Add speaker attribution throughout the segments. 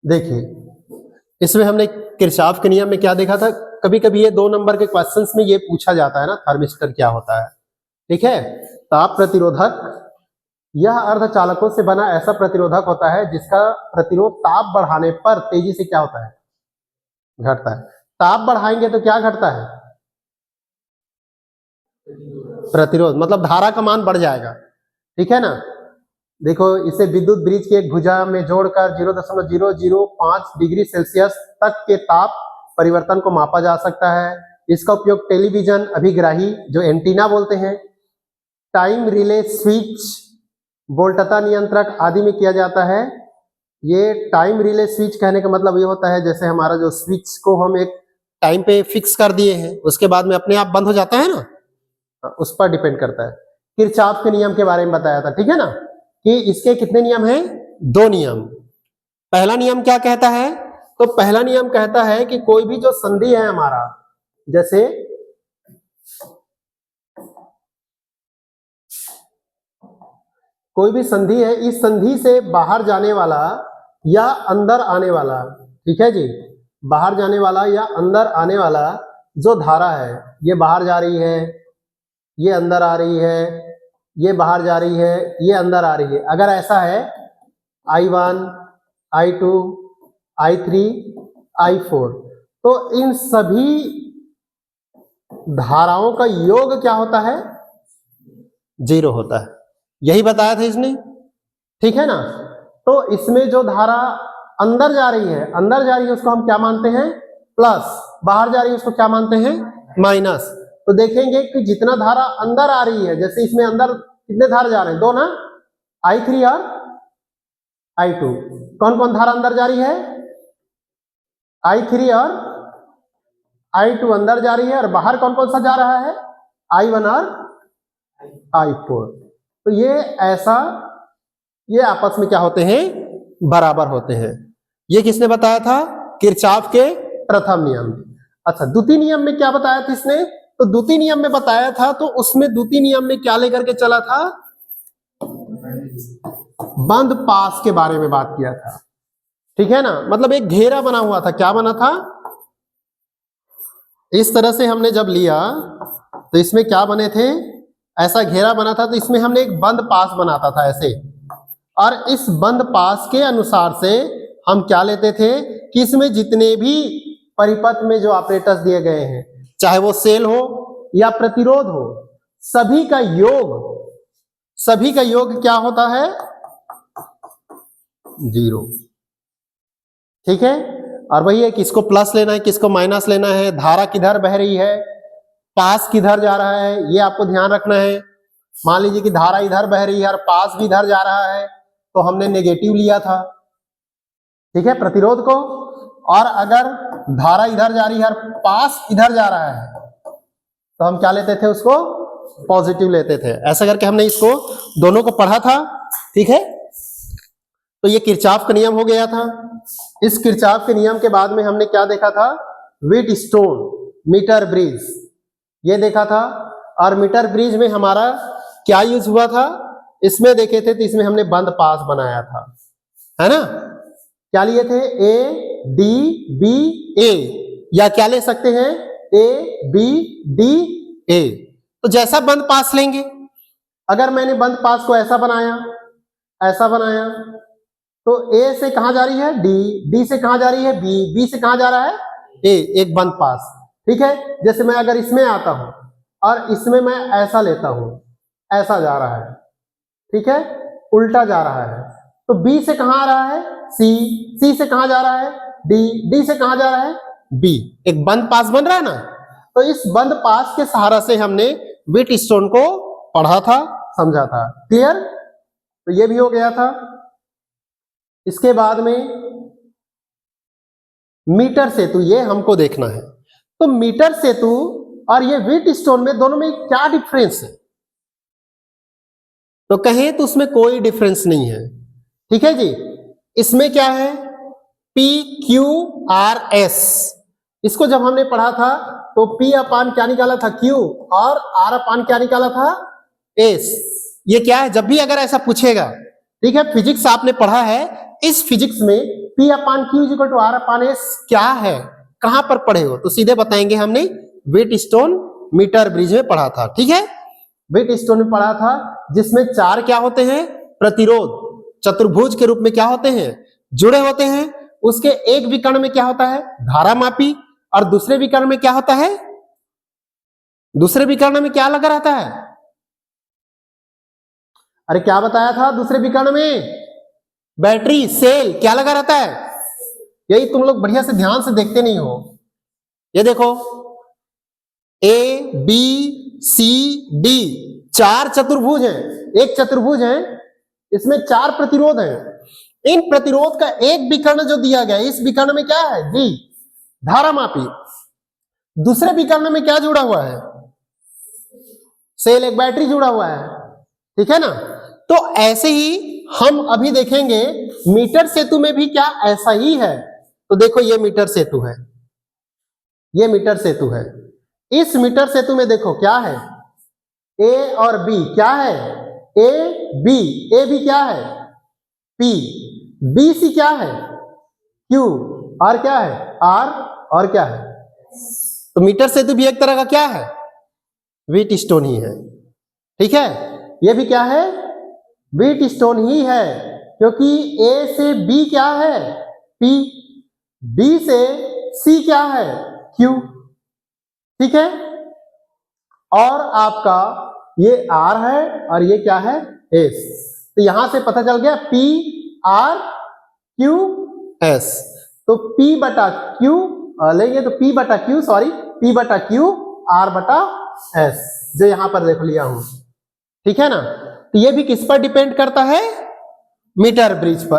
Speaker 1: देखिए इसमें हमने किरचॉफ के नियम में क्या देखा था, कभी कभी ये 2 नंबर के क्वेश्चंस में ये पूछा जाता है ना, थर्मिस्टर क्या होता है। ठीक है, ताप प्रतिरोधक यह अर्धचालकों से बना ऐसा प्रतिरोधक होता है जिसका प्रतिरोध ताप बढ़ाने पर तेजी से क्या होता है, घटता है। ताप बढ़ाएंगे तो क्या घटता है, प्रतिरोध, मतलब धारा का मान बढ़ जाएगा। ठीक है ना, देखो इसे विद्युत ब्रिज के एक भुजा में जोड़कर 0.005 डिग्री सेल्सियस तक के ताप परिवर्तन को मापा जा सकता है। इसका उपयोग टेलीविजन अभिग्राही जो एंटीना बोलते हैं, टाइम रिले स्विच, वोल्टता नियंत्रक आदि में किया जाता है। ये टाइम रिले स्विच कहने का मतलब ये होता है जैसे हमारा जो स्विच को हम एक टाइम पे फिक्स कर दिए हैं, उसके बाद में अपने आप बंद हो जाता है ना, उस पर डिपेंड करता है। किरचॉफ के नियम के बारे में बताया था, ठीक है ना, कि इसके कितने नियम हैं, 2 नियम। पहला नियम क्या कहता है, तो पहला नियम कहता है कि कोई भी जो संधि है हमारा, जैसे कोई भी संधि है, इस संधि से बाहर जाने वाला या अंदर आने वाला, ठीक है जी, बाहर जाने वाला या अंदर आने वाला जो धारा है, ये बाहर जा रही है, ये अंदर आ रही है, ये बाहर जा रही है, ये अंदर आ रही है, अगर ऐसा है I1, I2, I3, I4, तो इन सभी धाराओं का योग क्या होता है, 0 होता है। यही बताया था इसने, ठीक है ना। तो इसमें जो धारा अंदर जा रही है उसको हम क्या मानते हैं, प्लस, बाहर जा रही है उसको क्या मानते हैं, माइनस। तो देखेंगे कि जितना धारा अंदर आ रही है, जैसे इसमें अंदर कितने धारा जा रहे हैं, 2 ना, I3 और I2। कौन कौन धारा अंदर जा रही है, I3 और I2 अंदर जा रही है, और बाहर कौन कौन सा जा रहा है, I1 और I4। तो ये ऐसा, ये आपस में क्या होते हैं, बराबर होते हैं। ये किसने बताया था, किरचॉफ के प्रथम नियम। अच्छा, द्वितीय नियम में क्या बताया था इसने, तो द्वितीय नियम में बताया था, तो उसमें द्वितीय नियम में क्या लेकर के चला था, बंद पास के बारे में बात किया था। ठीक है ना, मतलब एक घेरा बना हुआ था, क्या बना था, इस तरह से हमने जब लिया तो इसमें क्या बने थे, ऐसा घेरा बना था, तो इसमें हमने एक बंद पास बनाता था ऐसे, और इस बंद पास के अनुसार से हम क्या लेते थे कि इसमें जितने भी परिपथ में जो ऑपरेटर्स दिए गए हैं, चाहे वो सेल हो या प्रतिरोध हो, सभी का योग क्या होता है, 0। ठीक है, और वही है, किसको प्लस लेना है, किसको माइनस लेना है, धारा किधर बह रही है, पास किधर जा रहा है, ये आपको ध्यान रखना है। मान लीजिए कि धारा इधर बह रही है और पास भी इधर जा रहा है, तो हमने नेगेटिव लिया था, ठीक है, प्रतिरोध को। और अगर धारा इधर जा रही है और पास इधर जा रहा है, तो हम क्या लेते थे, उसको पॉजिटिव लेते थे। ऐसा करके हमने इसको दोनों को पढ़ा था, ठीक है। तो ये किरचॉफ का नियम हो गया था। इस किरचॉफ के नियम के बाद में हमने क्या देखा था, व्हीटस्टोन मीटर ब्रिज, ये देखा था। और मीटर ब्रिज में हमारा क्या यूज हुआ था, इसमें देखे थे, तो इसमें हमने बंद पास बनाया था, है ना। क्या लिए थे, A D B A, या क्या ले सकते हैं, A B D A। तो जैसा बंद पास लेंगे, अगर मैंने बंद पास को ऐसा बनाया, तो A से कहां जा रही है, D से कहां जा रही है, B से कहां जा रहा है, A, एक बंद पास। ठीक है, जैसे मैं अगर इसमें आता हूं और इसमें मैं ऐसा लेता हूं, ऐसा जा रहा है, ठीक है, उल्टा जा रहा है, तो B से कहां आ रहा है, C से कहां जा रहा है, D से कहां जा रहा है, B, एक बंद पास बन रहा है ना। तो इस बंद पास के सहारा से हमने व्हीटस्टोन को पढ़ा था, समझा था, क्लियर। तो ये भी हो गया था। इसके बाद में मीटर सेतु, ये हमको देखना है। तो मीटर सेतु और ये व्हीटस्टोन में, दोनों में क्या डिफरेंस है, तो कहें तो उसमें कोई डिफरेंस नहीं है, ठीक है जी। इसमें क्या है, PQRS, इसको जब हमने पढ़ा था तो P अपान क्या निकाला था, Q, और R अपान क्या निकाला था, S। ये क्या है, जब भी अगर ऐसा पूछेगा, ठीक है, फिजिक्स आपने पढ़ा है, इस फिजिक्स में P upon Q equal to R upon S क्या है, कहां पर पढ़े हो? तो सीधे बताएंगे, हमने व्हीटस्टोन मीटर ब्रिज में पढ़ा था। ठीक है, व्हीटस्टोन में पढ़ा था, जिसमें चार क्या होते हैं, प्रतिरोध चतुर्भुज के रूप में क्या होते हैं, जुड़े होते हैं। उसके एक विकर्ण में क्या होता है, धारामापी, और दूसरे विकर्ण में क्या होता है, दूसरे विकर्ण में क्या लगा रहता है? अरे क्या बताया था, दूसरे विकर्ण में बैटरी सेल क्या लगा रहता है? यही तुम लोग बढ़िया से ध्यान से देखते नहीं हो। ये देखो A B C D चार चतुर्भुज हैं, एक चतुर्भुज है, इसमें चार प्रतिरोध हैं। इन प्रतिरोध का एक विकर्ण जो दिया गया है, इस विकर्ण में क्या है, D धारामापी। दूसरे विकर्ण में क्या जुड़ा हुआ है, सेल, एक बैटरी जुड़ा हुआ है। ठीक है ना? तो ऐसे ही हम अभी देखेंगे मीटर सेतु में भी क्या ऐसा ही है। तो देखो ये मीटर सेतु है, ये मीटर सेतु है। इस मीटर सेतु में देखो क्या है, A और B क्या है, A B क्या है, P, BC क्या है, Q, R क्या है, R, और क्या है? तो मीटर सेतु भी एक तरह का क्या है, व्हीटस्टोन ही है। ठीक है, ये भी क्या है, व्हीटस्टोन ही है, क्योंकि A से B क्या है, P, B से C क्या है, Q। ठीक है, और आपका ये R है और ये क्या है, S। तो यहां से पता चल गया P R Q S। तो P बटा Q लेंगे तो P बटा Q, सॉरी P बटा Q R बटा S, जो यहां पर देख लिया हूं। ठीक है ना? तो ये भी किस पर डिपेंड करता है, मीटर ब्रिज पर,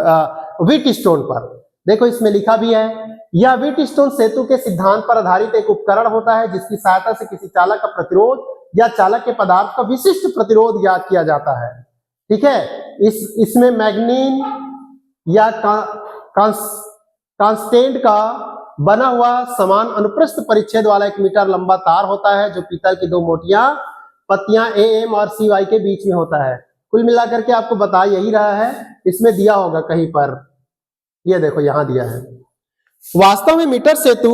Speaker 1: व्हीटस्टोन पर। देखो इसमें लिखा भी है, यह व्हीटस्टोन सेतु के सिद्धांत पर आधारित एक उपकरण होता है जिसकी सहायता से किसी चालक का प्रतिरोध या चालक के पदार्थ का विशिष्ट प्रतिरोध ज्ञात किया जाता है। ठीक है, इसमें मैग्नीन या कांस्टेंट का बना हुआ समान अनुप्रस्थ परिच्छेद वाला 1 मीटर लंबा तार होता है, जो पीतल की दो मोटियां पत्तियां AM और CY के बीच में होता है। कुल मिलाकर के आपको बता यही रहा है, इसमें दिया होगा कहीं पर, ये देखो यहां दिया है। वास्तव में मीटर सेतु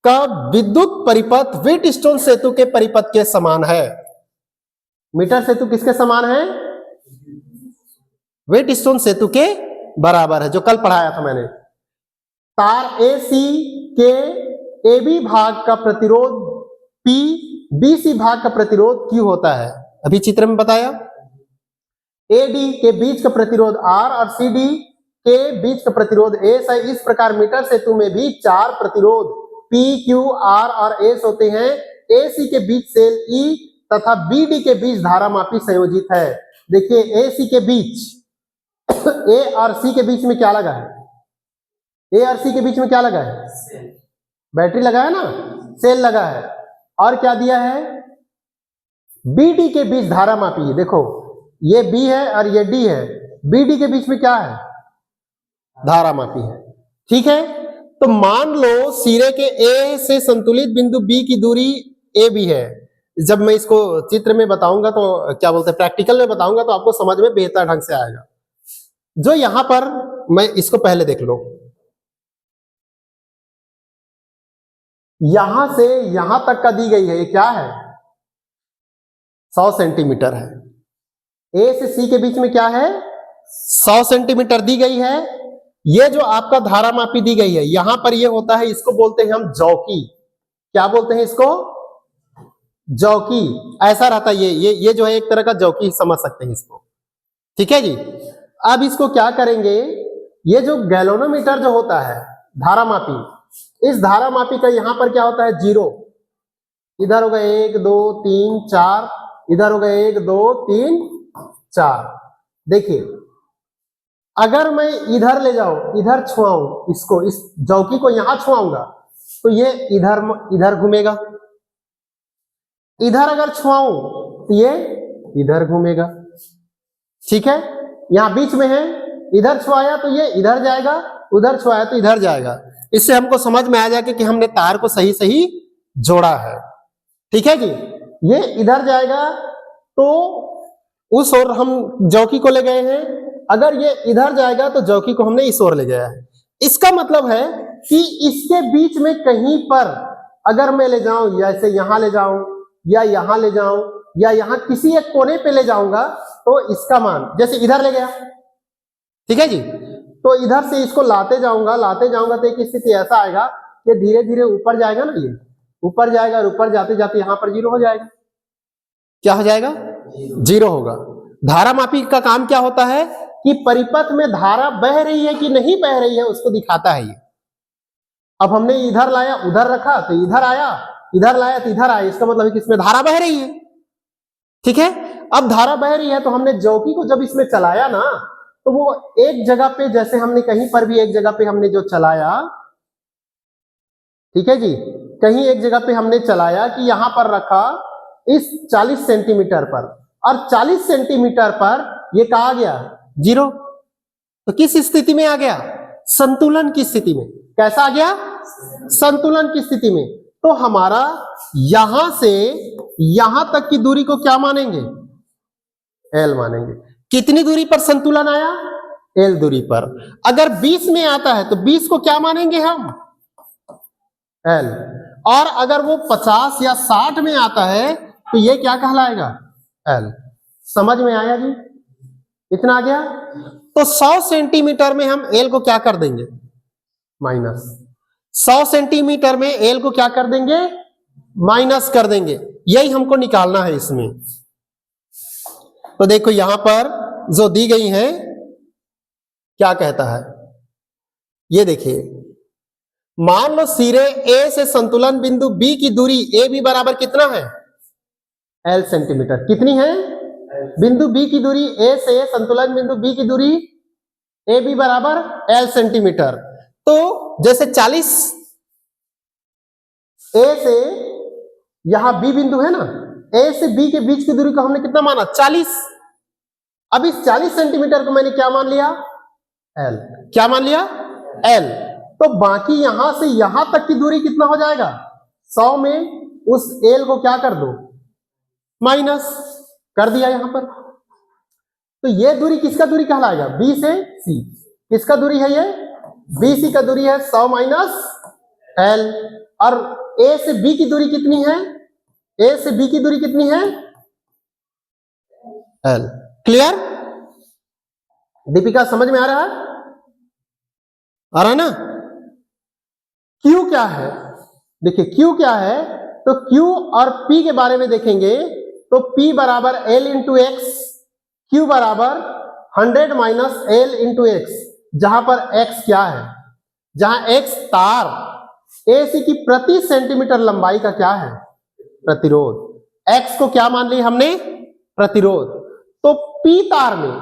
Speaker 1: का विद्युत परिपथ व्हीटस्टोन सेतु के परिपथ के समान है। मीटर सेतु किसके समान है, व्हीटस्टोन सेतु के बराबर है, जो कल पढ़ाया था मैंने। तार AC के AB भाग का प्रतिरोध P, BC भाग का प्रतिरोध Q होता है, अभी चित्र में बताया। AD के बीच का प्रतिरोध R और CD के बीच का प्रतिरोध S है। इस प्रकार मीटर सेतु में भी चार प्रतिरोध P, Q, R और S होते हैं। AC के बीच सेल E तथा BD के बीच धारामापी संयोजित है। देखिए AC के बीच A और C के बीच में क्या लगा है, A और C के बीच में क्या लगा है, बैटरी लगा है ना, सेल लगा है। और क्या दिया है, BD के बीच धारामापी। देखो ये B है और ये D है, BD के बीच में क्या है, धारामापी है। ठीक है, तो मान लो सिरे के A से संतुलित बिंदु B की दूरी AB है। जब मैं इसको चित्र में बताऊंगा तो क्या बोलते हैं, प्रैक्टिकल में बताऊंगा तो आपको समझ में बेहतर ढंग से आएगा। जो यहां पर, मैं इसको पहले देख लो, यहां से यहां तक का दी गई है, ये क्या है, 100 सेंटीमीटर है। A से C के बीच में क्या है, 100 सेंटीमीटर दी गई है। ये जो आपका धारामापी दी गई है, यहां पर ये होता है, इसको बोलते हैं हम जौकी। क्या बोलते हैं इसको, जौकी। ऐसा रहता है ये जो है एक तरह का जौकी समझ सकते हैं इसको। ठीक है जी। अब इसको क्या करेंगे, ये जो गैल्वेनोमीटर जो होता है धारामापी, इस धारामापी का यहां पर क्या होता है, 0। इधर होगा 1 2 3 4, इधर होगा 1 2 3 4। देखिए अगर मैं इधर ले जाऊं, इधर छुआऊं इसको, इस जौकी को यहां छुआऊंगा तो ये इधर घूमेगा। इधर अगर छुआऊं तो ये इधर घूमेगा। ठीक है, यहां बीच में है, इधर छुआया तो ये इधर जाएगा, उधर छुआया तो इधर जाएगा। इससे हमको समझ में आ जाएगा कि हमने तार को सही सही जोड़ा है। ठीक है जी। ये इधर जाएगा तो उस ओर हम जौकी को ले गए हैं, अगर ये इधर जाएगा तो चौकी को हमने इस ओर ले गया है। इसका मतलब है कि इसके बीच में कहीं पर अगर मैं ले जाऊं, जैसे यहां ले जाऊं या यहां ले जाऊं या यहां किसी एक कोने पे ले जाऊंगा, तो इसका मान जैसे इधर ले गया, ठीक है जी, तो इधर से इसको लाते जाऊंगा तो एक स्थिति ऐसा आएगा कि धीरे धीरे ऊपर जाएगा ना, ये ऊपर जाएगा और ऊपर जाते जाते यहां पर जीरो हो जाएगा। क्या हो जाएगा? जीरो होगा। धारा मापी का काम क्या होता है कि परिपथ में धारा बह रही है कि नहीं बह रही है उसको दिखाता है ये। अब हमने इधर लाया उधर रखा तो इधर आया, इधर लाया तो इधर आया, इसका मतलब है कि इसमें धारा बह रही है। ठीक है, अब धारा बह रही है तो हमने चौकी को जब इसमें चलाया ना, तो वो एक जगह पे, जैसे हमने कहीं पर भी एक जगह पे हमने जो चलाया, ठीक है जी, कहीं एक जगह पे हमने चलाया कि यहां पर रखा इस 40 सेंटीमीटर पर, और 40 सेंटीमीटर पर ये कहा आ गया जीरो। तो किस स्थिति में आ गया? संतुलन की स्थिति में। कैसा आ गया? संतुलन की स्थिति में। तो हमारा यहां से यहां तक की दूरी को क्या मानेंगे? एल मानेंगे। कितनी दूरी पर संतुलन आया? एल दूरी पर। अगर 20 में आता है तो 20 को क्या मानेंगे हम? एल। और अगर वो 50 या 60 में आता है तो ये क्या कहलाएगा? एल। समझ में आया जी? इतना आ गया। तो 100 सेंटीमीटर में हम एल को क्या कर देंगे? माइनस। 100 सेंटीमीटर में एल को क्या कर देंगे? माइनस कर देंगे। यही हमको निकालना है इसमें। तो देखो यहां पर जो दी गई है क्या कहता है, ये देखिए, मान लो सिरे ए से संतुलन बिंदु बी की दूरी ए बी बराबर कितना है? L centimetre. कितनी है? बिंदु बी की दूरी, ए से संतुलन बिंदु बी की दूरी ए बी बराबर एल सेंटीमीटर। तो जैसे 40 ए से यहां बी बिंदु है ना, ए से बी के बीच की दूरी को हमने कितना माना? 40। अब इस 40 सेंटीमीटर को मैंने क्या मान लिया? एल। क्या मान लिया? एल। तो बाकी यहां से यहां तक की दूरी कितना हो जाएगा? 100 में उस एल को क्या कर दो? माइनस कर दिया यहां पर। तो ये दूरी किसका दूरी कहलाएगा? बी से सी। किसका दूरी है ये? बी सी का दूरी है 100 माइनस एल। और ए से बी की दूरी कितनी है? ए से बी की दूरी कितनी है? एल। क्लियर? दीपिका समझ में आ रहा है? आ रहा है ना? क्यू क्या है? देखिए क्यू क्या है, तो क्यू और पी के बारे में देखेंगे तो P बराबर L इंटू एक्स, क्यू बराबर 100 माइनस L इंटू एक्स, जहां पर x क्या है? जहां x तार AC की प्रति सेंटीमीटर लंबाई का क्या है? प्रतिरोध। x को क्या मान लिया हमने? प्रतिरोध। तो P तार में,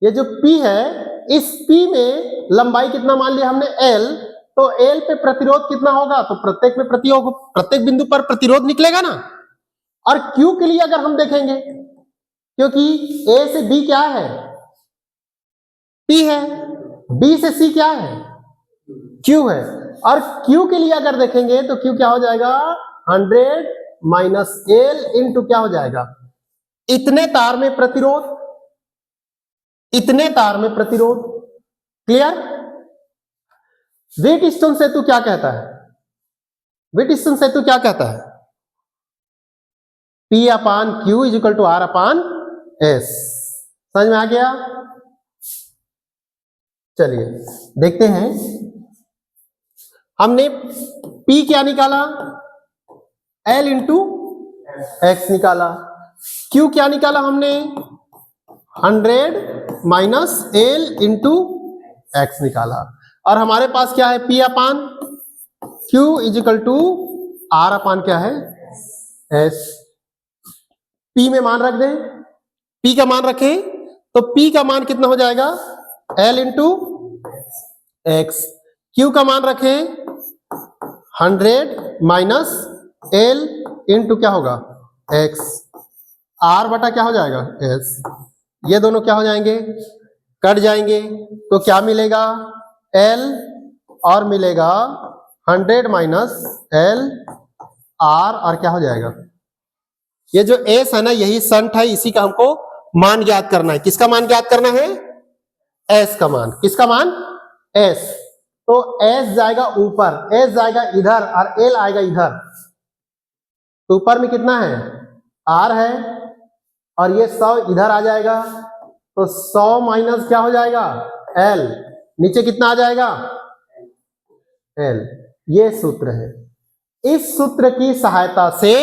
Speaker 1: ये जो P है, इस P में लंबाई कितना मान लिया हमने? L। तो L पे प्रतिरोध कितना होगा? तो प्रत्येक में प्रत्येक बिंदु पर प्रतिरोध निकलेगा ना। और Q के लिए अगर हम देखेंगे, क्योंकि A से B क्या है? P है, B से C क्या है? Q है। और Q के लिए अगर देखेंगे तो Q क्या हो जाएगा? 100 माइनस L इंटू क्या हो जाएगा? इतने तार में प्रतिरोध, इतने तार में प्रतिरोध। क्लियर? व्हीटस्टोन सेतु क्या कहता है? व्हीटस्टोन सेतु क्या कहता है? P upon Q is equal to R upon S। समझ में आ गया? चलिए देखते हैं। हमने P क्या निकाला? L इंटू एक्स निकाला। Q क्या निकाला हमने? 100 माइनस L इंटू एक्स निकाला। और हमारे पास क्या है? P upon Q is equal to R upon क्या है? S। P में मान रख दें, P का मान रखें तो P का मान कितना हो जाएगा? L into x. Q का मान रखें 100 माइनस L इंटू क्या होगा? X। R बटा क्या हो जाएगा? S। ये दोनों क्या हो जाएंगे? कट जाएंगे। तो क्या मिलेगा? L और मिलेगा 100 माइनस L R, और क्या हो जाएगा? ये जो S है ना, यही संट है, इसी का हमको मान ज्ञात करना है। किसका मान ज्ञात करना है? एस का मान, किसका मान, एस। तो एस जाएगा ऊपर, एस जाएगा इधर और एल आएगा इधर। तो ऊपर में कितना है, आर है, और ये 100 इधर आ जाएगा, तो 100 माइनस क्या हो जाएगा, एल। नीचे कितना आ जाएगा, एल। ये सूत्र है। इस सूत्र की सहायता से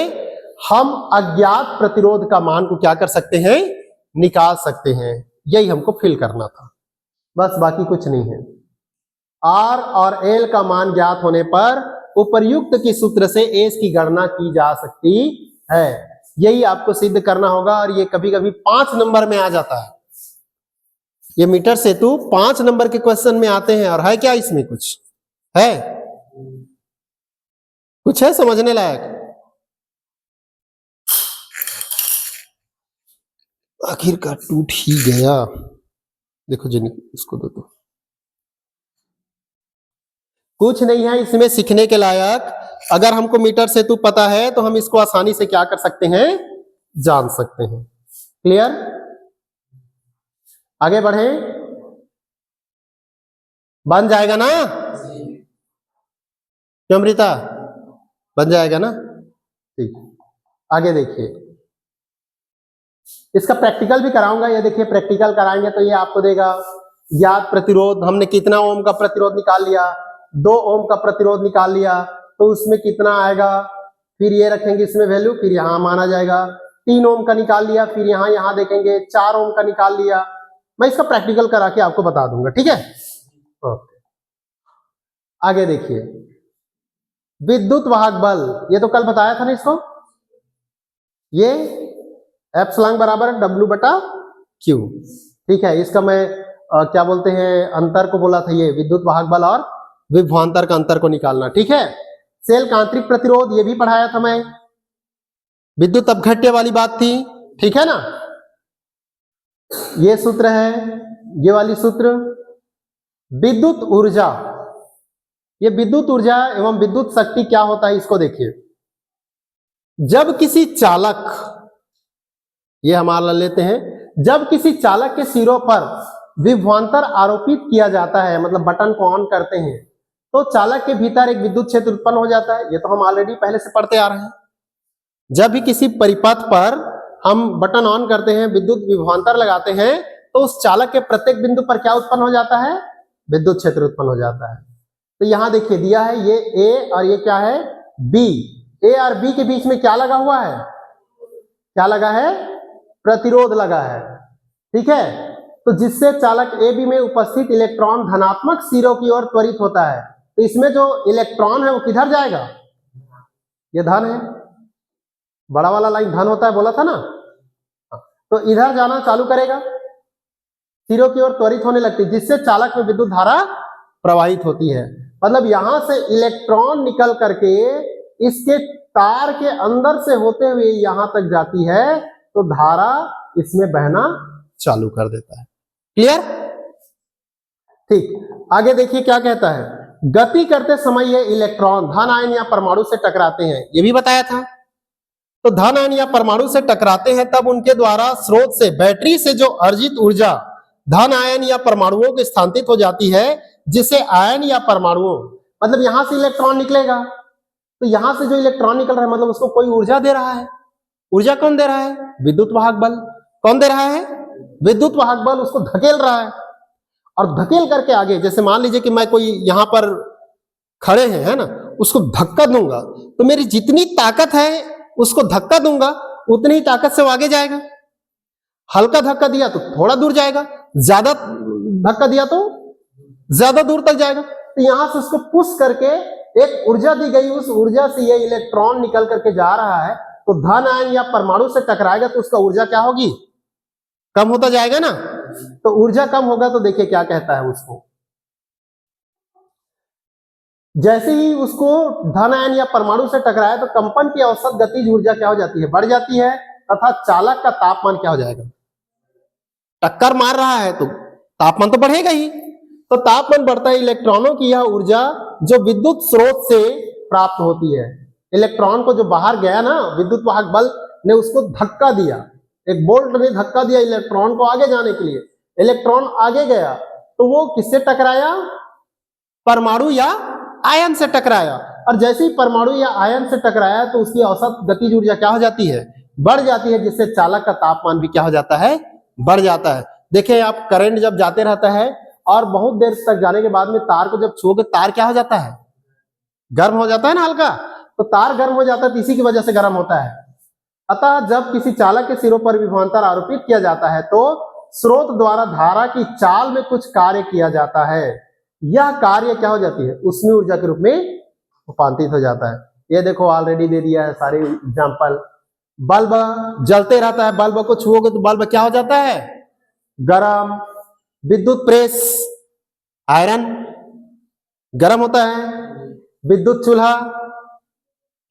Speaker 1: हम अज्ञात प्रतिरोध का मान को क्या कर सकते हैं, निकाल सकते हैं। यही हमको फिल करना था, बस, बाकी कुछ नहीं है। आर और एल का मान ज्ञात होने पर उपर्युक्त की सूत्र से एस की गणना की जा सकती है। यही आपको सिद्ध करना होगा, और ये कभी कभी 5 नंबर में आ जाता है। ये मीटर सेतु 5 नंबर के क्वेश्चन में आते हैं। और है क्या इसमें, कुछ है, कुछ है समझने लायक? आखिरकार टूट ही गया। देखो जी, इसको दो तो कुछ नहीं है इसमें सीखने के लायक। अगर हमको मीटर सेतु पता है तो हम इसको आसानी से क्या कर सकते हैं, जान सकते हैं। क्लियर? आगे बढ़े, बन जाएगा ना? क्यों अमृता, बन जाएगा ना? ठीक, आगे देखिए, इसका प्रैक्टिकल भी कराऊंगा। ये देखिए, प्रैक्टिकल कराएंगे तो ये आपको देगा ज्ञात प्रतिरोध। हमने कितना ओम का प्रतिरोध निकाल लिया, 2 ओम का प्रतिरोध निकाल लिया, तो उसमें कितना आएगा, फिर ये रखेंगे इसमें वैल्यू, फिर यहां माना जाएगा। 3 ओम का निकाल लिया, फिर यहां देखेंगे 4 ओम का निकाल लिया। मैं इसका प्रैक्टिकल करा के आपको बता दूंगा, ठीक है? ओके, आगे देखिए, विद्युत वाहक बल, ये तो कल बताया था ना इसको। ये एप्सिलॉन बराबर W बटा Q, ठीक है? इसका मैं क्या बोलते हैं, अंतर को बोला था, ये विद्युत वाहक बल और विभवांतर का अंतर को निकालना, ठीक है? सेल का आंतरिक प्रतिरोध, ये भी पढ़ाया था मैं, विद्युत अपघट्य वाली बात थी, ठीक है ना? ये सूत्र है, ये वाली सूत्र। विद्युत ऊर्जा, ये विद्युत ऊर्जा एवं विद्युत शक्ति क्या होता है, इसको देखिए। जब किसी चालक, ये हमारा लेते हैं, जब किसी चालक के सिरों पर विभवांतर आरोपित किया जाता है, मतलब बटन को ऑन करते हैं, तो चालक के भीतर एक विद्युत क्षेत्र उत्पन्न हो जाता है। ये तो हम ऑलरेडी पहले से पढ़ते आ रहे हैं। जब भी किसी परिपथ पर हम बटन ऑन करते हैं, विद्युत विभवांतर लगाते हैं, तो उस चालक के प्रत्येक बिंदु पर क्या उत्पन्न हो जाता है, विद्युत क्षेत्र उत्पन्न हो जाता है। तो यहां देखिए दिया है, ये ए और ये क्या है, बी। ए और बी के बीच में क्या लगा हुआ है, क्या लगा है, प्रतिरोध लगा है, ठीक है? तो जिससे चालक ए बी में उपस्थित इलेक्ट्रॉन धनात्मक सिरों की ओर त्वरित होता है। तो इसमें जो इलेक्ट्रॉन है वो किधर जाएगा, ये धन है, बड़ा वाला लाइन धन होता है, बोला था ना। तो इधर जाना चालू करेगा, सिरों की ओर त्वरित होने लगती है, जिससे चालक में विद्युत धारा प्रवाहित होती है। मतलब यहां से इलेक्ट्रॉन निकल करके इसके तार के अंदर से होते हुए यहां तक जाती है, तो धारा इसमें बहना चालू कर देता है। क्लियर? ठीक, आगे देखिए क्या कहता है, गति करते समय ये इलेक्ट्रॉन धन आयन या परमाणु से टकराते हैं, ये भी बताया था। तो धन आयन या परमाणु से टकराते हैं, तब उनके द्वारा स्रोत से, बैटरी से जो अर्जित ऊर्जा धन आयन या परमाणुओं को स्थानांतरित हो जाती है, जिसे आयन या परमाणुओं, मतलब यहां से इलेक्ट्रॉन निकलेगा, तो यहां से जो इलेक्ट्रॉन निकल रहा है, मतलब उसको कोई ऊर्जा दे रहा है। ऊर्जा कौन दे रहा है, विद्युत वाहक बल। कौन दे रहा है, विद्युत वाहक बल उसको धकेल रहा है। और धकेल करके आगे, जैसे मान लीजिए कि मैं कोई यहां पर खड़े हैं, है ना, उसको धक्का दूंगा, तो मेरी जितनी ताकत है उसको धक्का दूंगा, उतनी ही ताकत से वो आगे जाएगा। हल्का धक्का दिया तो थोड़ा दूर जाएगा, ज्यादा धक्का दिया तो ज्यादा दूर तक जाएगा। तो यहां से उसको पुश करके एक ऊर्जा दी गई, उस ऊर्जा से ये इलेक्ट्रॉन निकल करके जा रहा है, तो धन आयन या परमाणु से टकराएगा तो उसका ऊर्जा क्या होगी, कम होता जाएगा ना। तो ऊर्जा कम होगा तो देखिए क्या कहता है उसको, जैसे ही उसको धन आयन या परमाणु से टकराया तो कंपन की औसत गतिज ऊर्जा क्या हो जाती है, बढ़ जाती है, तथा चालक का तापमान क्या हो जाएगा, टक्कर मार रहा है तो तापमान तो बढ़ेगा ही। तो तापमान बढ़ता है, इलेक्ट्रॉनों की यह ऊर्जा जो विद्युत स्रोत से प्राप्त होती है। इलेक्ट्रॉन को जो बाहर गया ना, विद्युत वाहक बल ने उसको धक्का दिया, एक बोल्ट ने धक्का दिया इलेक्ट्रॉन को आगे जाने के लिए, इलेक्ट्रॉन आगे गया, तो वो किससे टकराया, परमाणु या आयन से टकराया, और जैसे ही परमाणु या आयन से टकराया तो उसकी औसत गतिज ऊर्जा क्या हो जाती है, बढ़ जाती है, जिससे चालक का तापमान भी क्या हो जाता है, बढ़ जाता है। देखिए आप करंट जब जाते रहता है और बहुत देर तक जाने के बाद में तार को जब छुओगे, तार क्या हो जाता है, गर्म हो जाता है ना हल्का, तो तार गर्म हो जाता है, तो इसी की वजह से गर्म होता है। अतः जब किसी चालक के सिरों पर विभवांतर आरोपित किया जाता है तो स्रोत द्वारा धारा की चाल में कुछ कार्य किया जाता है, यह कार्य क्या हो जाती है, ऊष्मीय ऊर्जा के रूप में रूपांतरित हो जाता है। ये देखो ऑलरेडी दे दिया है सारे एग्जांपल। बल्ब जलते रहता है, बल्ब को छुओगे तो बल्ब क्या हो जाता है, गरम। विद्युत प्रेस, आयरन गरम होता है। विद्युत चूल्हा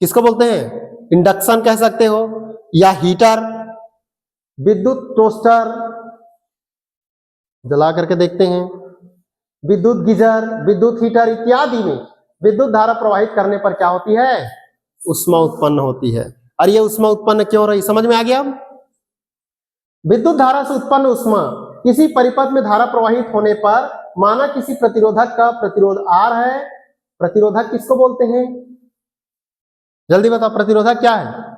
Speaker 1: किसको बोलते हैं, इंडक्शन कह सकते हो, या हीटर। विद्युत टोस्टर जला करके देखते हैं। विद्युत गीजर, विद्युत हीटर इत्यादि में विद्युत धारा प्रवाहित करने पर क्या होती है, ऊष्मा उत्पन्न होती है। और ये ऊष्मा उत्पन्न क्यों हो रही, समझ में आ गया। विद्युत धारा से उत्पन्न ऊष्मा किसी परिपथ में धारा प्रवाहित होने पर माना किसी प्रतिरोधक का प्रतिरोध R है, प्रतिरोधक किसको बोलते हैं, जल्दी बताओ प्रतिरोधक क्या है।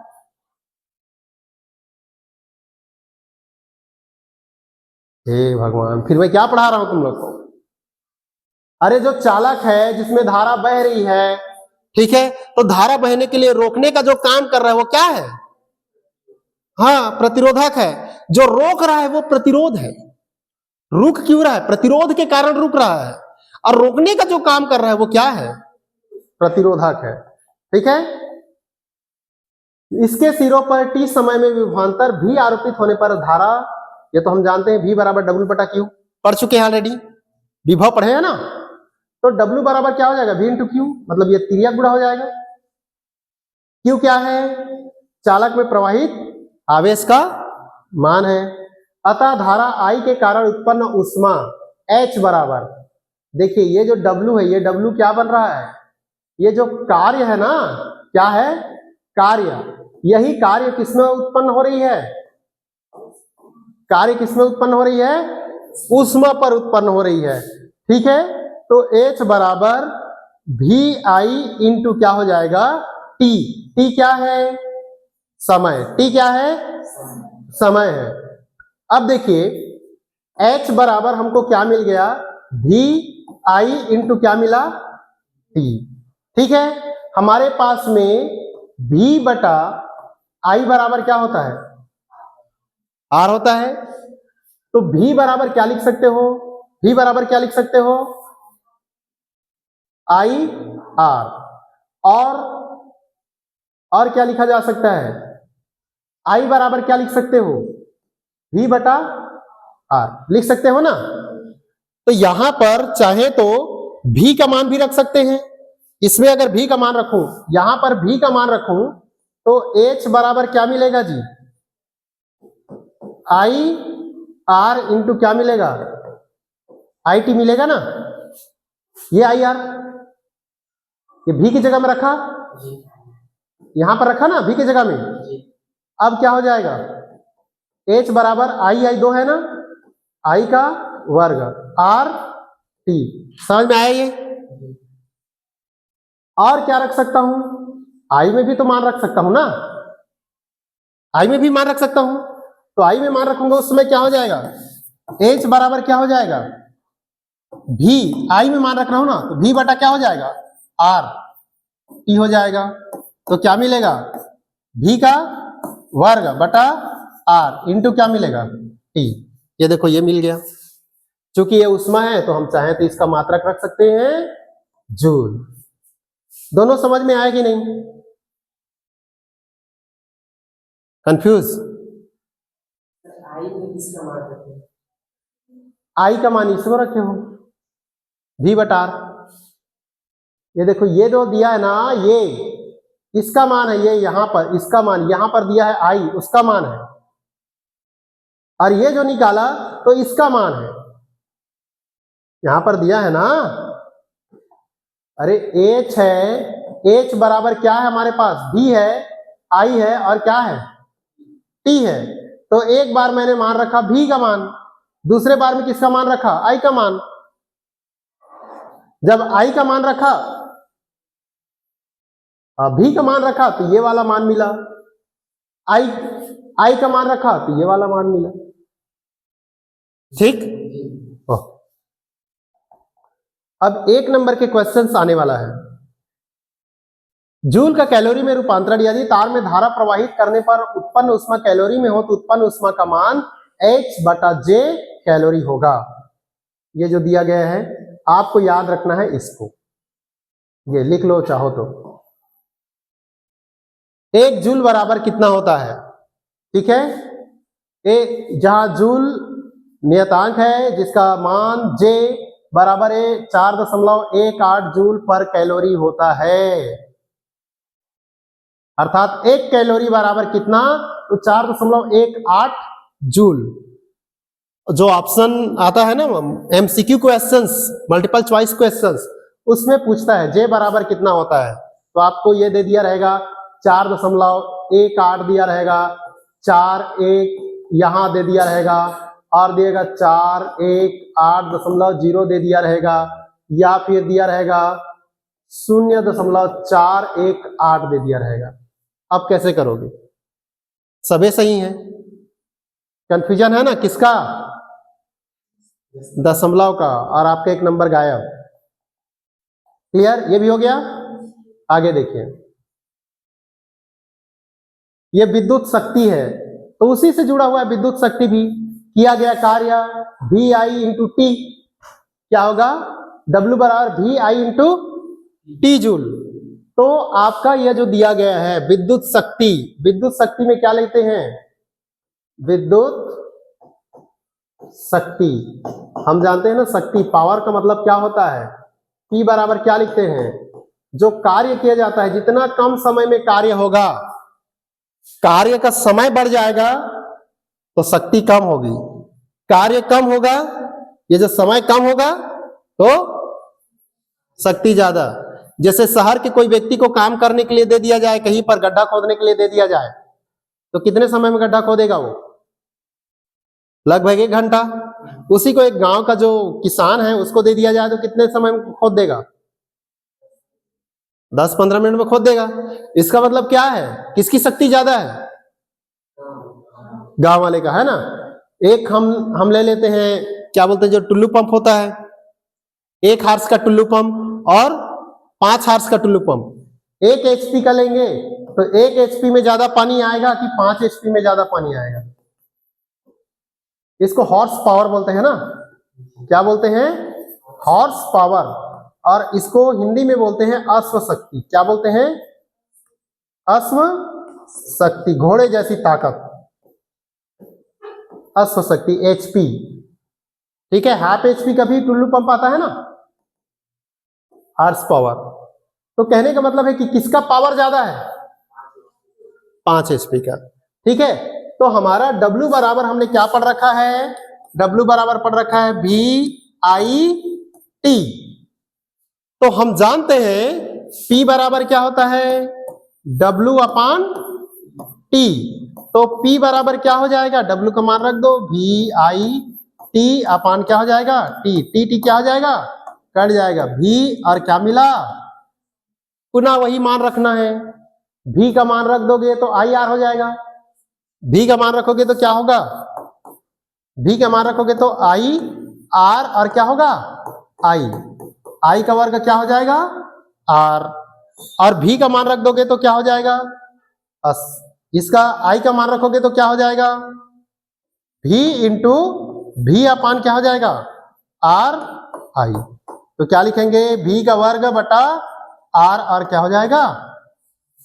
Speaker 1: हे भगवान, फिर मैं क्या पढ़ा रहा हूं तुम लोग को। अरे जो चालक है जिसमें धारा बह रही है, ठीक है, तो धारा बहने के लिए रोकने का जो काम कर रहा है वो क्या है, हाँ प्रतिरोधक है। जो रोक रहा है वो प्रतिरोध है। रुक क्यों रहा है, प्रतिरोध के कारण रुक रहा है, और रोकने का जो काम कर रहा है वो क्या है, प्रतिरोधक है। ठीक है, इसके सिरों पर टी समय में विभवांतर भी आरोपित होने पर धारा, ये तो हम जानते हैं, V बराबर W बटा Q, पढ़ चुके हैं ऑलरेडी, विभव पढ़े हैं ना, तो W बराबर क्या हो जाएगा, V इंटू Q, मतलब ये तिर्यक गुणा हो जाएगा। Q क्या है, चालक में प्रवाहित आवेश का मान है। अतः धारा I के कारण उत्पन्न ऊष्मा H बराबर, देखिए ये जो W है, ये W क्या बन रहा है, ये जो कार्य है ना, क्या है, कार्य। यही कार्य किसमें उत्पन्न हो रही है, कार्य किसमें उत्पन्न हो रही है, ऊष्मा पर उत्पन्न हो रही है। ठीक है, तो H बराबर VI इंटू क्या हो जाएगा, T। T क्या है, समय। T क्या है, समय है। अब देखिए H बराबर हमको क्या मिल गया, VI इंटू क्या मिला, T। ठीक है, हमारे पास में V बटा I बराबर क्या होता है, R होता है। तो V बराबर क्या लिख सकते हो, V बराबर क्या लिख सकते हो, I R। और क्या लिखा जा सकता है, I बराबर क्या लिख सकते हो, V बटा R लिख सकते हो ना। तो यहां पर चाहे तो V का मान भी रख सकते हैं, इसमें अगर V का मान रखूं, यहां पर V का मान रखूं तो H बराबर क्या मिलेगा जी, I R इंटू क्या मिलेगा, IT मिलेगा ना। ये I R, ये V की जगह में रखा, यहां पर रखा ना V की जगह में। अब क्या हो जाएगा, H बराबर I 2 है ना, I का वर्ग R T। समझ में आया ये। और क्या रख सकता हूं, I में भी तो मान रख सकता हूं ना, I में भी मान रख सकता हूं, तो I में मान रखूंगा उस समय क्या हो जाएगा, H बराबर क्या हो जाएगा, V। I में मान रख रहा हूं ना, तो V बटा क्या हो जाएगा, R T हो जाएगा। तो क्या मिलेगा, V का वर्ग बटा R इंटू क्या मिलेगा, T। ये देखो ये मिल गया। चूंकि ये उष्मा है तो हम चाहें तो इसका मात्रक रख सकते हैं जूल। दोनों समझ में आया कि नहीं, कंफ्यूज। I का मान इसमें रखे हो, V बटा R। ये देखो ये जो दिया है ना, ये इसका मान है, ये यहां पर इसका मान, यहां पर दिया है I, उसका मान है, और ये जो निकाला तो इसका मान है, यहां पर दिया है ना। अरे H है, H बराबर क्या है हमारे पास, V है, I है, और क्या है, T है। तो एक बार मैंने मान रखा V का मान, दूसरे बार में किसका मान रखा, I का मान। जब आई का मान रखा, भी का मान रखा तो ये वाला मान मिला, आई का मान रखा तो ये वाला मान मिला। ठीक। अब 1 नंबर के क्वेश्चन आने वाला है। जूल का कैलोरी में रूपांतरण, यदि तार में धारा प्रवाहित करने पर उत्पन्न ऊष्मा कैलोरी में हो तो उत्पन्न ऊष्मा का मान H/J कैलोरी होगा। ये जो दिया गया है आपको याद रखना है, इसको ये लिख लो चाहो तो। 1 जूल बराबर कितना होता है? ठीक है, जहां जूल नियतांक है जिसका मान J बराबर है 4.18 जूल पर कैलोरी होता है, अर्थात 1 कैलोरी बराबर कितना, तो 4.18 जूल। जो ऑप्शन आता है ना MCQ questions, multiple choice questions, उसमें पूछता है J बराबर कितना होता है, तो आपको ये दे दिया रहेगा 4.18 दिया रहेगा, 4 यहां दे दिया रहेगा और दिएगा 418.0 दे दिया रहेगा, या फिर दिया रहेगा 0.418 दे दिया रहेगा। अब कैसे करोगे? सबे सही है, कंफ्यूजन है ना किसका? दशमलव का, और आपका 1 नंबर गायब। क्लियर? ये भी हो गया। आगे देखिए, ये विद्युत शक्ति है तो उसी से जुड़ा हुआ है विद्युत शक्ति भी। किया गया कार्य VI इंटू टी क्या होगा? W बराबर VI इंटू टी जूल। तो आपका यह जो दिया गया है विद्युत शक्ति, विद्युत शक्ति में क्या लेते हैं? विद्युत शक्ति हम जानते हैं ना, शक्ति पावर का मतलब क्या होता है? P बराबर क्या लिखते हैं? जो कार्य किया जाता है, जितना कम समय में कार्य होगा, कार्य का समय बढ़ जाएगा तो शक्ति कम होगी, कार्य कम होगा, ये जो समय कम होगा तो शक्ति ज्यादा। जैसे शहर के कोई व्यक्ति को काम करने के लिए दे दिया जाए, कहीं पर गड्ढा खोदने के लिए दे दिया जाए, तो कितने समय में गड्ढा खोदेगा वो? लगभग 1 घंटा। उसी को एक गांव का जो किसान है उसको दे दिया जाए तो कितने समय में खोद देगा? 10-15 मिनट में खोद देगा। इसका मतलब क्या है? किसकी शक्ति ज्यादा है? गांव वाले का, है ना। एक हम ले लेते हैं, क्या बोलते हैं, जो टुल्लू पंप होता है, 1 हार्स का टुल्लू पंप और 5 हार्स का टुल्लू पंप। 1 HP का लेंगे तो 1 HP में ज्यादा पानी आएगा कि 5 HP में ज्यादा पानी आएगा? इसको हॉर्स पावर बोलते हैं ना। क्या बोलते हैं? Horse power. और इसको हिंदी में बोलते हैं अश्व शक्ति। क्या बोलते हैं? अश्व शक्ति, घोड़े जैसी ताकत, अश्व शक्ति HP। ठीक है, हाफ HP का भी टुल्लू पंप आता है ना, हॉर्स पावर। तो कहने का मतलब है कि किसका पावर ज्यादा है? 5 HP का। ठीक है, तो हमारा W बराबर हमने क्या पढ़ रखा है? W बराबर पढ़ रखा है VI/T। तो हम जानते हैं P बराबर क्या होता है? W/T। तो P बराबर क्या हो जाएगा? W का मान रख दो, VI/T अपान क्या हो जाएगा? T। T क्या हो जाएगा? कट जाएगा। V और क्या मिला? पुनः वही मान रखना है, V का मान रख दोगे तो IR हो जाएगा। V का मान रखोगे तो क्या होगा? V का मान रखोगे तो IR और क्या होगा? I का वर्ग क्या हो जाएगा? R। और V का मान रख दोगे तो क्या हो जाएगा? इसका I का मान रखोगे तो क्या हो जाएगा? V इंटू V अपान क्या हो जाएगा? RI। तो क्या लिखेंगे? V का वर्ग बटा R और क्या हो जाएगा?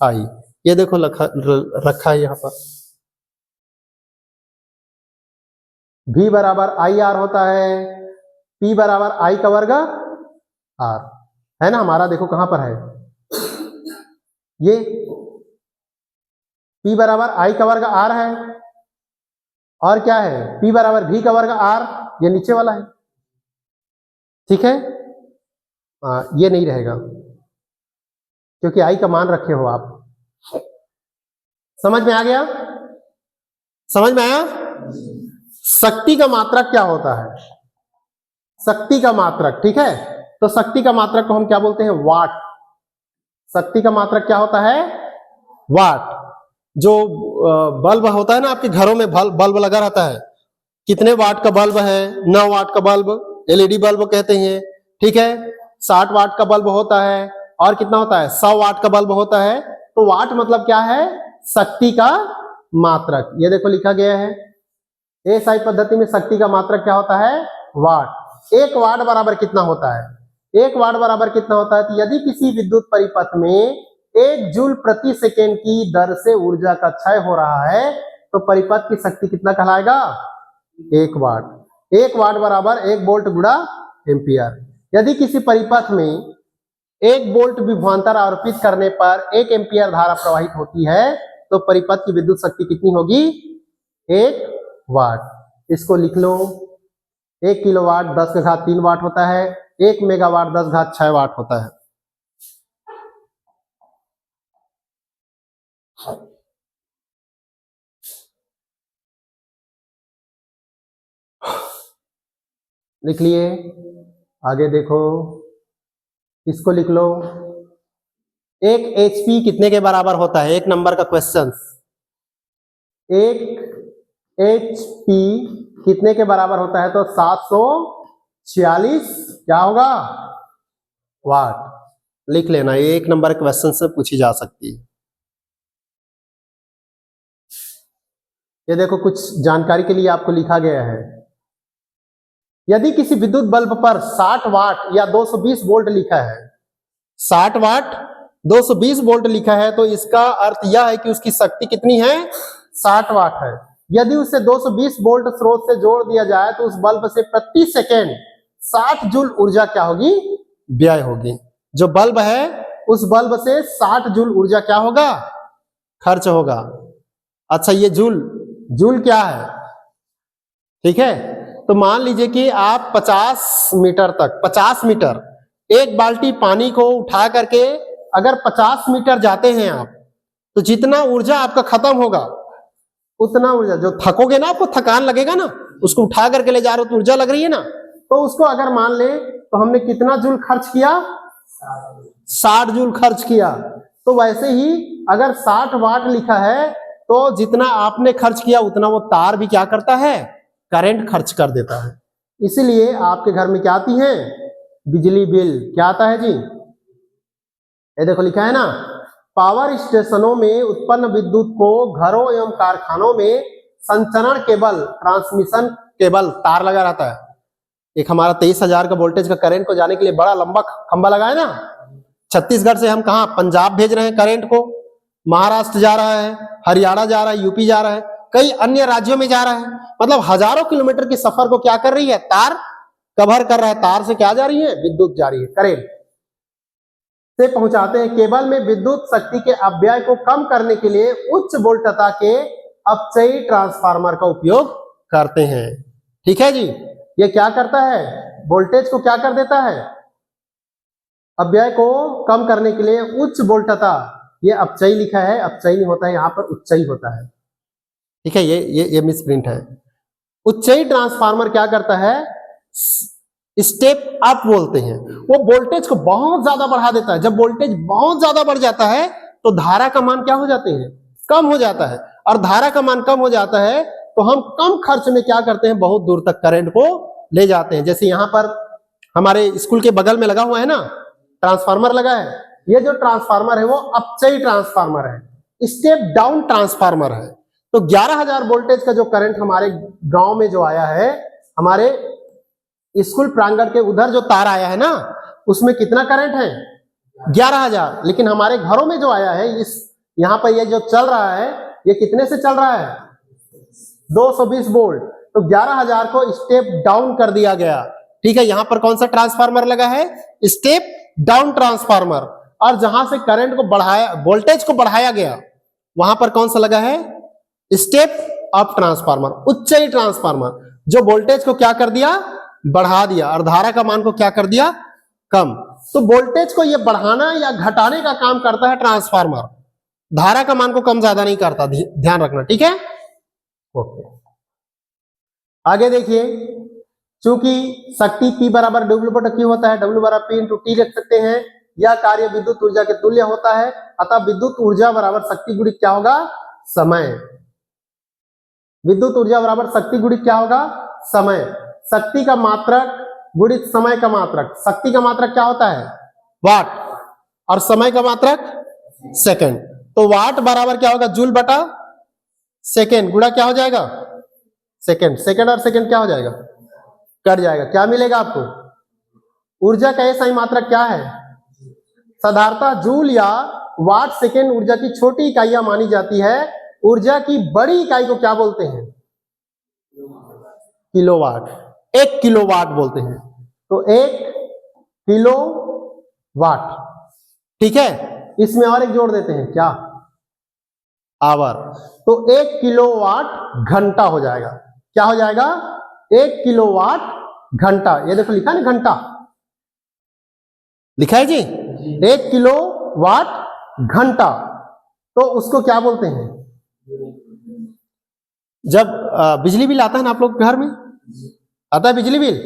Speaker 1: I। ये देखो रखा है यहां पर। V बराबर IR होता है, P बराबर I का वर्ग R, है ना। हमारा देखो कहां पर है ये, P बराबर I का वर्ग R है, और क्या है? P बराबर V का वर्ग R, ये नीचे वाला है। ठीक है, ये नहीं रहेगा क्योंकि I का मान रखे हो आप। समझ में आ गया? समझ में आया? शक्ति का मात्रक क्या होता है? शक्ति का मात्रक, ठीक है, तो शक्ति का मात्रक को हम क्या बोलते हैं? वाट। शक्ति का मात्रक क्या होता है? वाट। जो बल्ब होता है ना आपके घरों में, बल्ब लगा रहता है, कितने वाट का बल्ब है? 9 वाट का बल्ब, एलईडी बल्ब कहते हैं, ठीक है। 60 वाट का बल्ब होता है, और कितना होता है? 100 वाट का बल्ब होता है। तो वाट मतलब क्या है? शक्ति का मात्रक। ये देखो लिखा गया है, एएसआई पद्धति में शक्ति का मात्रक क्या होता है? वाट। 1 वाट बराबर कितना होता है? 1 वाट बराबर कितना होता है? तो यदि किसी विद्युत परिपथ में 1 जूल प्रति सेकेंड की दर से ऊर्जा का क्षय हो रहा है, तो परिपथ की शक्ति कितना कहलाएगा? 1 वाट। 1 वाट बराबर 1 वोल्ट गुणा एम्पियर। यदि किसी परिपथ में 1 वोल्ट विभवांतर आरोपित करने पर 1 एम्पियर धारा प्रवाहित होती है, तो परिपथ की विद्युत शक्ति कितनी होगी? 1 वाट। इसको लिख लो, 1 किलोवाट 10⁻³ वाट होता है, 1 मेगावाट 10�6 वाट होता है। लिख लिए? आगे देखो, इसको लिख लो, 1 HP कितने के बराबर होता है? 1 नंबर का क्वेश्चन। 1 HP कितने के बराबर होता है? तो 746 क्या होगा? वाट। लिख लेना, ये 1 नंबर क्वेश्चन से पूछी जा सकती है। ये देखो कुछ जानकारी के लिए आपको लिखा गया है, यदि किसी विद्युत बल्ब पर 60 वाट या 220 वोल्ट लिखा है, 60 वाट 220 वोल्ट लिखा है, तो इसका अर्थ यह है कि उसकी शक्ति कितनी है? 60 वाट है। यदि उसे 220 वोल्ट स्रोत से जोड़ दिया जाए, तो उस बल्ब से प्रति सेकेंड 60 जूल ऊर्जा क्या होगी? व्यय होगी। जो बल्ब है उस बल्ब से 60 जूल ऊर्जा क्या होगा? खर्च होगा। अच्छा, ये जूल क्या है? ठीक है, तो मान लीजिए कि आप 50 मीटर एक बाल्टी पानी को उठा करके अगर 50 मीटर जाते हैं आप, तो जितना ऊर्जा आपका खत्म होगा उतना ऊर्जा, जो थकोगे ना, आपको थकान लगेगा ना, उसको उठा करके ले जा रहे हो तो ऊर्जा लग रही है ना, तो उसको अगर मान ले तो हमने कितना जूल खर्च किया? 60 जूल खर्च किया। तो वैसे ही अगर 60 वाट लिखा है, तो जितना आपने खर्च किया उतना वो तार भी क्या करता है? करंट खर्च कर देता है। इसीलिए आपके घर में क्या आती है? बिजली बिल। क्या आता है जी? ये देखो लिखा है ना, पावर स्टेशनों में उत्पन्न विद्युत को घरों एवं कारखानों में संचरण केबल, ट्रांसमिशन केबल, तार लगा रहता है। एक हमारा 23,000 का वोल्टेज का करंट को जाने के लिए बड़ा लंबा खंबा लगा है ना। छत्तीसगढ़ से हम कहा पंजाब भेज रहे हैं करंट को, महाराष्ट्र जा रहा है, हरियाणा जा रहा है, यूपी जा रहा है, कई अन्य राज्यों में जा रहा है। मतलब हजारों किलोमीटर के सफर को क्या कर रही है? तार कवर कर रहा है। तार से क्या जा रही है? विद्युत जा रही है, करंट से पहुंचाते हैं। केबल में विद्युत शक्ति के अपव्यय को कम करने के लिए उच्च वोल्टता के अपचयी ट्रांसफार्मर का उपयोग करते हैं। ठीक है जी, ये क्या करता है? वोल्टेज को क्या कर देता है? अपव्यय को कम करने के लिए उच्च वोल्टता, ये अपचयी लिखा है, अपचयी नहीं होता है, यहाँ पर उच्चयी होता है। ठीक है, ये मिसप्रिंट है। उच्चयी ट्रांसफार्मर क्या करता है? स्टेप अप बोलते हैं। वो वोल्टेज को बहुत ज्यादा बढ़ा देता है। जब वोल्टेज बहुत ज्यादा बढ़ जाता है तो धारा का मान क्या हो जाते हैं? कम हो जाता है। और धारा का मान कम हो जाता है तो हम कम खर्च में क्या करते हैं? बहुत दूर तक करंट को ले जाते हैं। जैसे यहाँ पर हमारे स्कूल के बगल में लगा हुआ है ना, ट्रांसफार्मर लगा है। ये जो ट्रांसफार्मर है वो अपचयी ट्रांसफार्मर है, स्टेप डाउन ट्रांसफार्मर है। तो 11,000 वोल्टेज का जो करंट हमारे गांव में जो आया है, हमारे स्कूल प्रांगण के उधर जो तार आया है ना, उसमें कितना करंट है? 11,000। लेकिन हमारे घरों में जो आया है, इस यहाँ पर ये जो चल रहा है, ये कितने से चल रहा है? 220 वोल्ट। तो 11,000 को स्टेप डाउन कर दिया गया। ठीक है, यहां पर कौन सा ट्रांसफार्मर लगा है? Step down transformer. और जहां से करंट को बढ़ाया, वोल्टेज को बढ़ाया गया, वहां पर कौन सा लगा है? स्टेप अप ट्रांसफार्मर, उच्चयी ट्रांसफार्मर, जो वोल्टेज को क्या कर दिया? बढ़ा दिया, और धारा का मान को क्या कर दिया? कम। तो वोल्टेज को ये बढ़ाना या घटाने का काम करता है ट्रांसफार्मर, धारा का मान को कम ज्यादा नहीं करता, ध्यान रखना। ठीक है, ओके। आगे देखिए, चूंकि शक्ति P बराबर W/Q होता है, W बराबर P × T रख सकते हैं। यह कार्य विद्युत ऊर्जा के तुल्य होता है, अतः विद्युत ऊर्जा बराबर शक्ति गुणित क्या होगा? समय। विद्युत ऊर्जा बराबर शक्ति गुणित क्या होगा? समय। शक्ति का मात्रक गुणित समय का मात्रक। शक्ति का मात्रक क्या होता है? वाट, और समय का मात्रक सेकंड। तो वाट बराबर क्या होगा? जूल बटा सेकंड गुणा क्या हो जाएगा? सेकंड। सेकंड और सेकंड क्या हो जाएगा? कट जाएगा। क्या मिलेगा आपको? ऊर्जा का SI मात्रक क्या है? साधारणतः जूल या वाट सेकेंड ऊर्जा की छोटी इकाइयां मानी जाती है। ऊर्जा की बड़ी इकाई को क्या बोलते हैं? किलोवाट। 1 किलोवाट बोलते हैं। तो 1 किलोवाट, ठीक है। इसमें और एक जोड़ देते हैं, क्या? आवर। तो 1 किलोवाट घंटा हो जाएगा। क्या हो जाएगा? 1 किलोवाट घंटा। ये देखो लिखा है ना, घंटा लिखा है जी। 1 किलोवाट घंटा, तो उसको क्या बोलते हैं? जब बिजली बिल आता है ना आप लोग घर में, आता है बिजली बिल,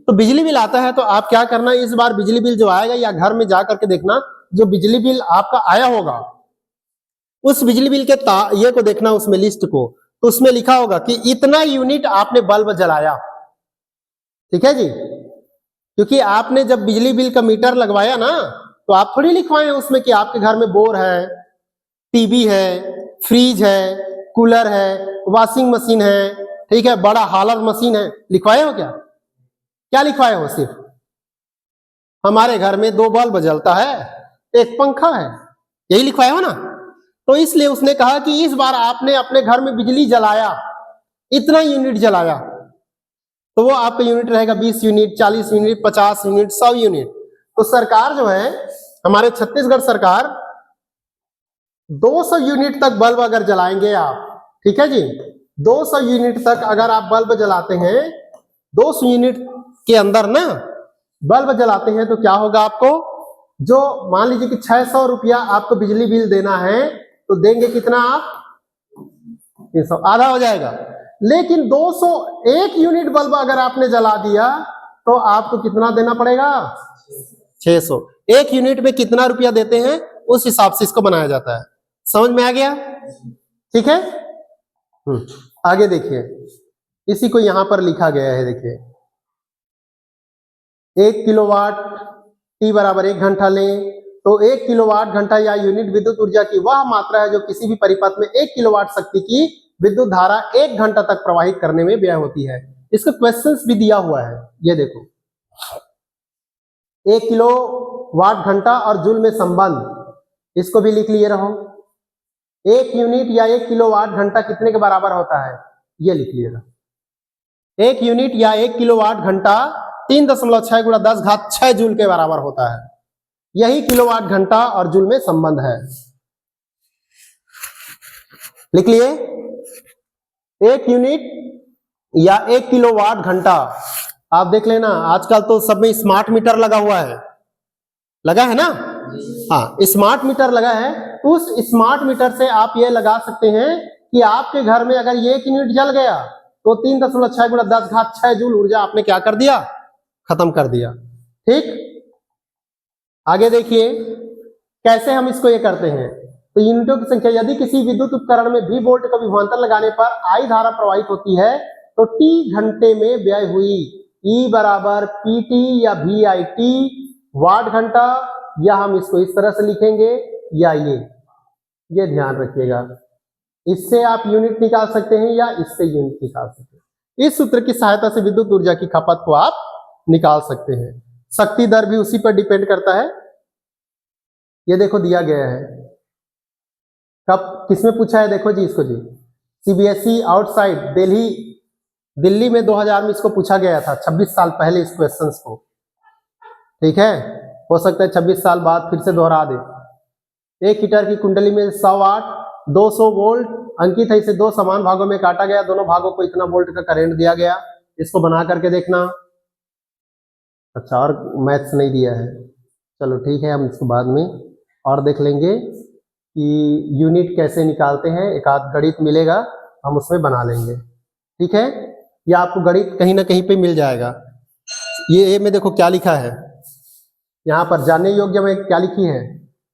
Speaker 1: तो बिजली बिल आता है तो आप क्या करना, इस बार बिजली बिल जो आएगा या घर में जा करके देखना, जो बिजली बिल आपका आया होगा उस बिजली बिल के ये को देखना, उसमें लिस्ट को, तो उसमें लिखा होगा कि इतना यूनिट आपने बल्ब जलाया, ठीक है जी। क्योंकि आपने जब बिजली बिल का मीटर लगवाया ना, तो आप थोड़ी लिखवाए हैं उसमें कि आपके घर में बोर है, टीवी है, फ्रिज है, कूलर है, वॉशिंग मशीन है, ठीक है, बड़ा हालर मशीन है, लिखवाए हो क्या? क्या लिखवाए हो? सिर्फ हमारे घर में 2 बल्ब जलता है, 1 पंखा है, यही लिखवाए हो ना। तो इसलिए उसने कहा कि इस बार आपने अपने घर में बिजली जलाया, इतना यूनिट जलाया, तो वो आपका यूनिट रहेगा 20 यूनिट, 40 यूनिट, 50 यूनिट, 100 यूनिट। तो सरकार जो है, हमारे छत्तीसगढ़ सरकार 200 यूनिट तक बल्ब अगर जलाएंगे आप, ठीक है जी, 200 यूनिट तक अगर आप बल्ब जलाते हैं, 200 यूनिट के अंदर ना बल्ब जलाते हैं, तो क्या होगा आपको? जो मान लीजिए कि 600 रुपया आपको बिजली बिल देना है, तो देंगे कितना आप? 300, आधा हो जाएगा। लेकिन 201 यूनिट बल्ब अगर आपने जला दिया तो आपको कितना देना पड़ेगा? 600। 1 यूनिट में कितना रुपया देते हैं, उस हिसाब से इसको बनाया जाता है। समझ में आ गया? ठीक है। आगे देखिए, इसी को यहां पर लिखा गया है, देखिए 1 किलोवाट T बराबर 1 घंटा लें, तो 1 किलोवाट घंटा या यूनिट विद्युत ऊर्जा की वह मात्रा है जो किसी भी परिपथ में 1 किलोवाट शक्ति की विद्युत धारा 1 घंटा तक प्रवाहित करने में व्यय होती है। इसका क्वेश्चंस भी दिया हुआ है, ये देखो 1 किलोवाट घंटा और जूल में संबंध, इसको भी लिख लिए रहो। 1 यूनिट या 1 किलोवाट घंटा कितने के बराबर होता है, ये लिख लिएगा। 1 यूनिट या 1 किलोवाट घंटा 3.6 × 10⁶ जूल के बराबर होता है। यही किलोवाट घंटा और जूल में संबंध है। लिख लिए, 1 यूनिट या 1 किलोवाट घंटा। आप देख लेना, आजकल तो सब में स्मार्ट मीटर लगा हुआ है, लगा है ना? हाँ, स्मार्ट मीटर लगा है। उस स्मार्ट मीटर से आप ये लगा सकते हैं कि आपके घर में अगर ये 1 यूनिट जल गया तो 3.6 × 10⁶ जूल ऊर्जा आपने क्या कर दिया? खत्म कर दिया। ठीक, आगे देखिए कैसे हम इसको ये करते हैं। तो यूनिटों की संख्या, यदि किसी विद्युत उपकरण में V वोल्ट का विभवांतर लगाने पर I धारा प्रवाहित होती है तो T घंटे में व्यय हुई E बराबर PT या VIT वाट घंटा, या हम इसको इस तरह से लिखेंगे, या ये ध्यान रखिएगा। इससे आप यूनिट निकाल सकते हैं या इससे यूनिट निकाल सकते हैं। इस सूत्र की सहायता से विद्युत ऊर्जा की खपत को आप निकाल सकते हैं। शक्ति दर भी उसी पर डिपेंड करता है। ये देखो दिया गया है, कब किसमें पूछा है, देखो जी इसको जी, CBSE आउटसाइड दिल्ली में 2000 में इसको पूछा गया था, 26 साल पहले इस क्वेश्चंस को। ठीक है, हो सकता है 26 साल बाद फिर से दोहरा दे। 1 हीटर की कुंडली में 100 वाट 200 वोल्ट अंकित है, इसे 2 समान भागों में काटा गया, दोनों भागों को इतना वोल्ट का करंट दिया गया। इसको बना करके देखना। अच्छा, और मैथ्स नहीं दिया है, चलो ठीक है, हम इसको बाद में और देख लेंगे कि यूनिट कैसे निकालते हैं। एक आध गणित मिलेगा, हम उसमें बना लेंगे। ठीक है, या आपको गणित कहीं ना कहीं पे मिल जाएगा। ये ए में देखो क्या लिखा है, यहाँ पर जानने योग्य में क्या लिखी है,